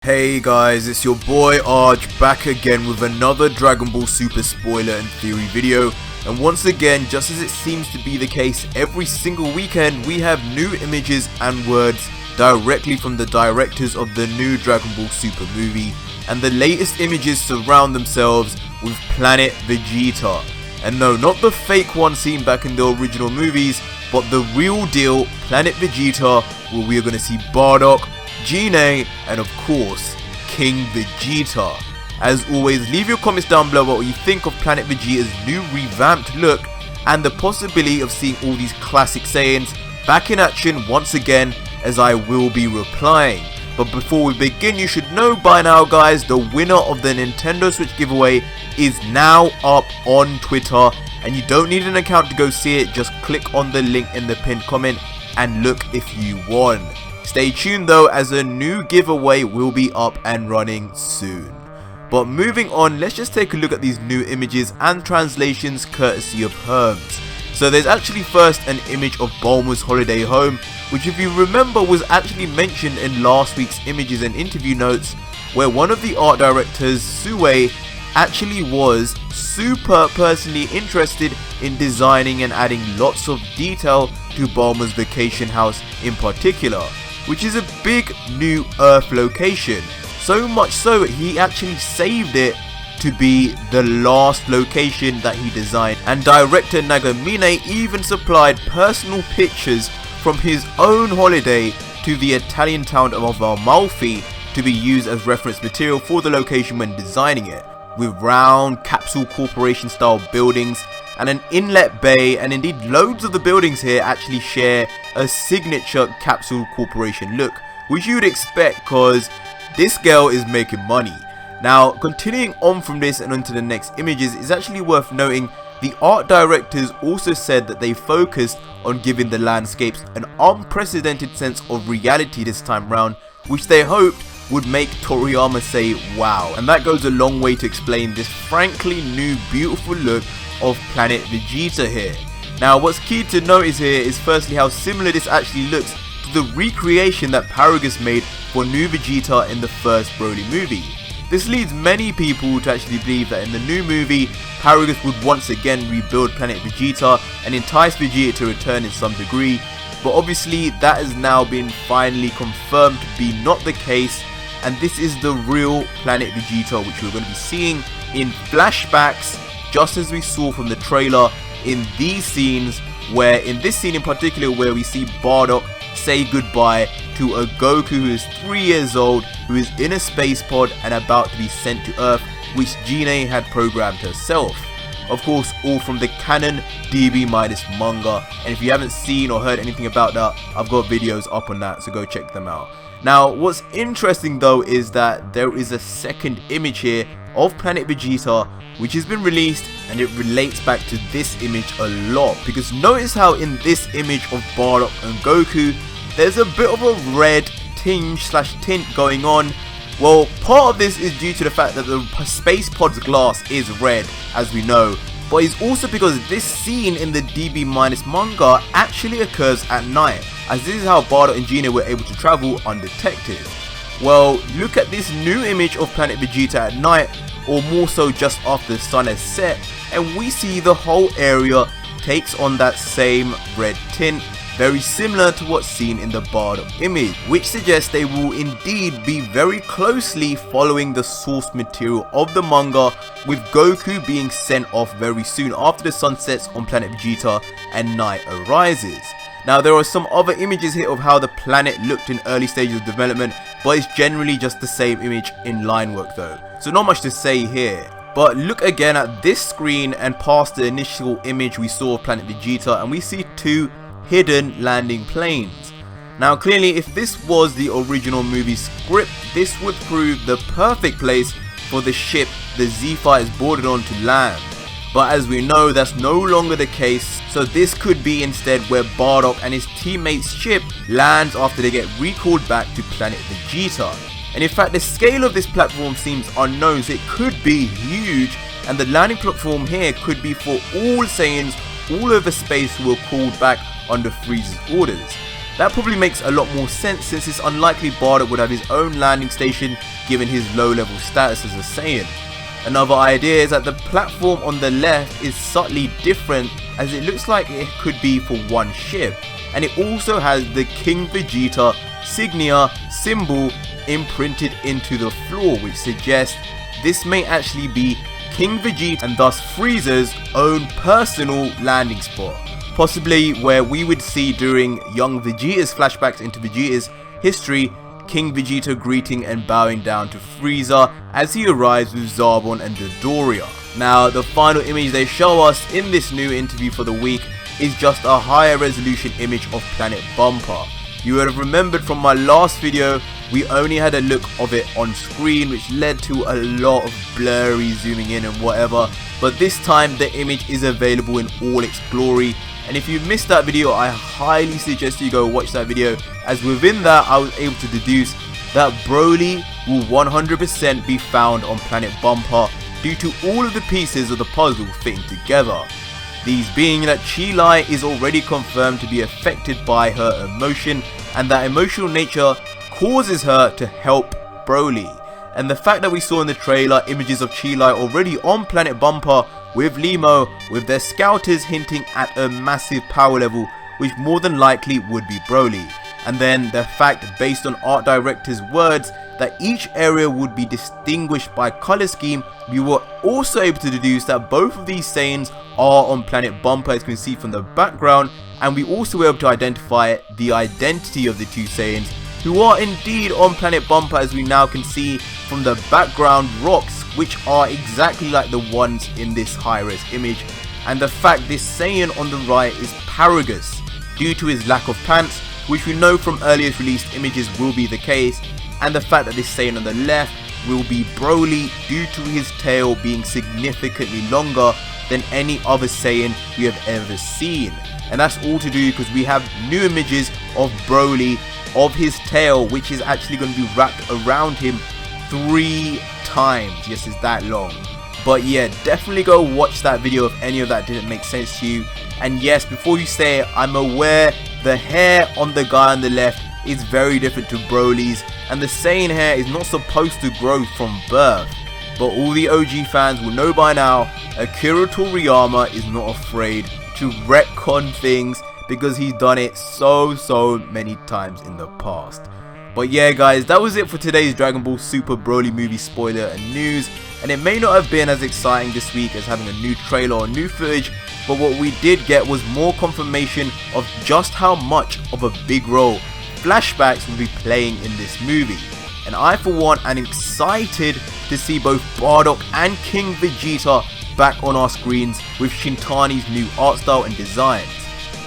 Hey guys, it's your boy Arj back again with another Dragon Ball Super spoiler and theory video. And once again, just as it seems to be the case every single weekend, we have new images and words directly from the directors of the new Dragon Ball Super movie. And the latest images surround themselves with Planet Vegeta. And no, not the fake one seen back in the original movies, but the real deal Planet Vegeta, where we are going to see Bardock, Gene, and of course, King Vegeta. As always, leave your comments down below about what you think of Planet Vegeta's new revamped look and the possibility of seeing all these classic Saiyans back in action once again, as I will be replying. But before we begin, you should know by now guys, the winner of the Nintendo Switch giveaway is now up on Twitter, and you don't need an account to go see it, just click on the link in the pinned comment and look if you won. Stay tuned though, as a new giveaway will be up and running soon. But moving on, let's just take a look at these new images and translations courtesy of Herms. So there's actually first an image of Bulma's holiday home, which if you remember was actually mentioned in last week's images and interview notes, where one of the art directors, Sue, actually was super personally interested in designing and adding lots of detail to Bulma's vacation house in particular, which is a big new Earth location. So much so he actually saved it to be the last location that he designed, and director Nagamine even supplied personal pictures from his own holiday to the Italian town of Amalfi to be used as reference material for the location when designing it, with round capsule corporation style buildings and an inlet bay, and indeed loads of the buildings here actually share a signature capsule corporation look, which you would expect because this girl is making money. Now continuing on from this and onto the next images, it's actually worth noting the art directors also said that they focused on giving the landscapes an unprecedented sense of reality this time round, which they hoped would make Toriyama say wow, and that goes a long way to explain this frankly new beautiful look of Planet Vegeta here. Now what's key to notice here is firstly how similar this actually looks to the recreation that Paragus made for new Vegeta in the first Broly movie. This leads many people to actually believe that in the new movie, Paragus would once again rebuild Planet Vegeta and entice Vegeta to return in some degree, but obviously that has now been finally confirmed to be not the case, and this is the real Planet Vegeta which we're going to be seeing in flashbacks, just as we saw from the trailer in these scenes, where in this scene in particular where we see Bardock say goodbye to a Goku who is 3 years old, who is in a space pod and about to be sent to Earth, which Gine had programmed herself. Of course, all from the canon DB- manga, and if you haven't seen or heard anything about that, I've got videos up on that, so go check them out. Now what's interesting though is that there is a second image here of Planet Vegeta which has been released, and it relates back to this image a lot, because notice how in this image of Bardock and Goku there's a bit of a red tinge/tint going on. Well, part of this is due to the fact that the space pod's glass is red, as we know, but it's also because this scene in the DB- manga actually occurs at night, as this is how Bardock and Gine were able to travel undetected. Well, look at this new image of Planet Vegeta at night, or more so just after the sun has set, and we see the whole area takes on that same red tint, very similar to what's seen in the Bardock image, which suggests they will indeed be very closely following the source material of the manga, with Goku being sent off very soon after the sun sets on Planet Vegeta and night arises. Now there are some other images here of how the planet looked in early stages of development, but it's generally just the same image in line work though, so not much to say here. But look again at this screen and past the initial image we saw of Planet Vegeta, and we see two hidden landing planes. Now clearly if this was the original movie script, this would prove the perfect place for the ship the Z-Fighters boarded on to land. But as we know, that's no longer the case, so this could be instead where Bardock and his teammates' ship lands after they get recalled back to Planet Vegeta. And in fact the scale of this platform seems unknown, so it could be huge, and the landing platform here could be for all Saiyans all over space who were called back under Frieza's orders. That probably makes a lot more sense since it's unlikely Bardock would have his own landing station given his low level status as a Saiyan. Another idea is that the platform on the left is subtly different as it looks like it could be for one ship, and it also has the King Vegeta Signia symbol imprinted into the floor, which suggests this may actually be King Vegeta and thus Frieza's own personal landing spot, possibly where we would see during young Vegeta's flashbacks into Vegeta's history, King Vegeta greeting and bowing down to Frieza as he arrives with Zarbon and Dodoria. Now, the final image they show us in this new interview for the week is just a higher resolution image of Planet Bumper. You would have remembered from my last video, we only had a look of it on screen, which led to a lot of blurry zooming in and whatever, but this time the image is available in all its glory. And if you missed that video, I highly suggest you go watch that video, as within that I was able to deduce that Broly will 100% be found on Planet Bumper due to all of the pieces of the puzzle fitting together. These being that Chi-Lai is already confirmed to be affected by her emotion, and that emotional nature causes her to help Broly. And the fact that we saw in the trailer images of Chi-Lai already on Planet Bumper with Limo, with their scouters hinting at a massive power level, which more than likely would be Broly. And then the fact, based on art director's words, that each area would be distinguished by color scheme, we were also able to deduce that both of these Saiyans are on Planet Bumper, as you can see from the background, and we also were able to identify the identity of the two Saiyans, who are indeed on Planet Bumper, as we now can see from the background rocks, which are exactly like the ones in this high-res image. And the fact this Saiyan on the right is Paragus, due to his lack of pants, which we know from earlier released images will be the case, and the fact that this Saiyan on the left will be Broly due to his tail being significantly longer than any other Saiyan we have ever seen. And that's all to do because we have new images of Broly, of his tail, which is actually going to be wrapped around him 3 times. Yes, it's that long. But yeah, definitely go watch that video if any of that didn't make sense to you. And yes, before you say it, I'm aware the hair on the guy on the left is very different to Broly's, and the Saiyan hair is not supposed to grow from birth. But all the OG fans will know by now, Akira Toriyama is not afraid to retcon things because he's done it so many times in the past. But yeah guys, that was it for today's Dragon Ball Super Broly movie spoiler and news, and it may not have been as exciting this week as having a new trailer or new footage, but what we did get was more confirmation of just how much of a big role flashbacks will be playing in this movie. And I for one am excited to see both Bardock and King Vegeta back on our screens with Shintani's new art style and designs.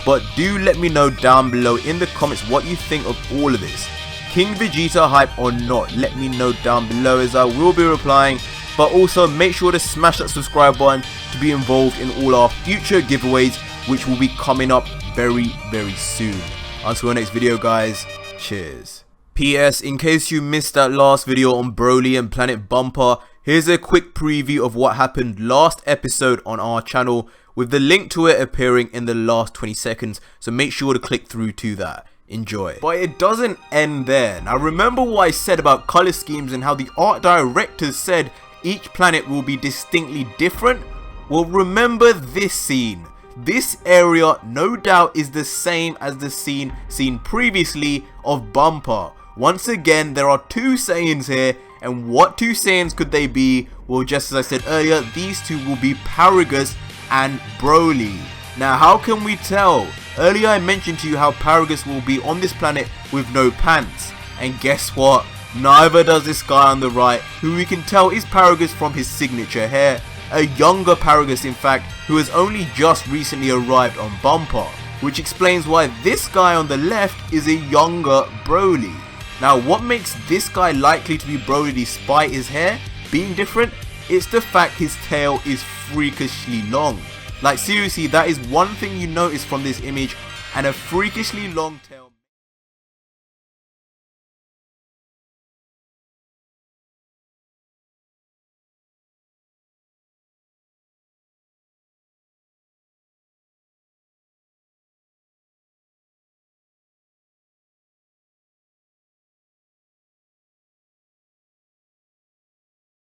But do let me know down below in the comments what you think of all of this. King Vegeta hype or not, let me know down below as I will be replying. But also make sure to smash that subscribe button to be involved in all our future giveaways, which will be coming up very soon. Until the next video guys, cheers. PS, in case you missed that last video on Broly and Planet Bumper, here's a quick preview of what happened last episode on our channel, with the link to it appearing in the last 20 seconds, so make sure to click through to that. Enjoy. But it doesn't end there. Now remember what I said about color schemes and how the art directors said each planet will be distinctly different? Well, remember this scene. This area no doubt is the same as the scene seen previously of Bumper. Once again, there are 2 Saiyans here, and what 2 Saiyans could they be? Well, just as I said earlier, these 2 will be Paragus and Broly. Now how can we tell? Earlier I mentioned to you how Paragus will be on this planet with no pants, and guess what? Neither does this guy on the right, who we can tell is Paragus from his signature hair. A younger Paragus in fact, who has only just recently arrived on Bumper, which explains why this guy on the left is a younger Broly. Now what makes this guy likely to be Broly despite his hair being different? It's the fact his tail is freakishly long. Like seriously, that is one thing you notice from this image, and a freakishly long tail.